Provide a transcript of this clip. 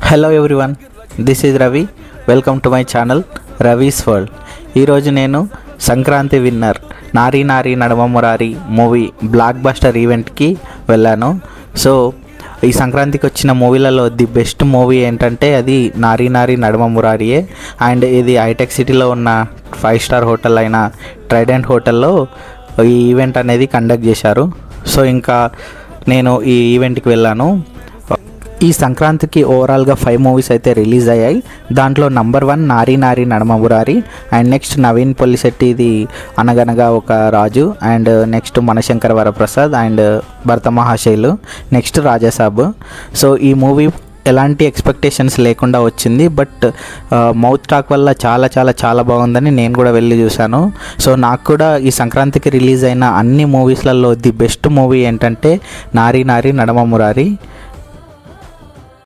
Hello everyone, this is Ravi. Welcome to my channel Ravi's world. ఈరోజు నేను Sankranti winner నారీ Nari Naduma Murari movie block buster ఈవెంట్కి వెళ్ళాను. So ఈ సంక్రాంతికి వచ్చిన మూవీలలో ది బెస్ట్ మూవీ ఏంటంటే అది నారీ నారీ నడమ మురారియే. అండ్ ఇది హైటెక్ సిటీలో ఉన్న 5 స్టార్ హోటల్ అయిన ట్రైడెంట్ హోటల్లో ఈ ఈవెంట్ అనేది కండక్ట్ చేశారు. సో ఇంకా నేను ఈ ఈవెంట్కి వెళ్ళాను. ఈ సంక్రాంతికి ఓవరాల్గా 5 మూవీస్ అయితే రిలీజ్ అయ్యాయి. దాంట్లో number 1 Nari Nari Naduma Murari, and next Naveen పొల్లిశెట్టిది Anaganaga Oka Raju, and next Mana Shankara Varaprasad and Bhartha Mahashayulu, next Raja Saab. So ఈ మూవీ ఎలాంటి ఎక్స్పెక్టేషన్స్ లేకుండా వచ్చింది, బట్ మౌత్ టాక్ వల్ల చాలా చాలా చాలా బాగుందని నేను కూడా వెళ్ళి చూశాను. సో నాకు కూడా ఈ సంక్రాంతికి రిలీజ్ అయిన అన్ని మూవీస్లలో ది బెస్ట్ మూవీ ఏంటంటే నారీ నారీ నడమ మురారి.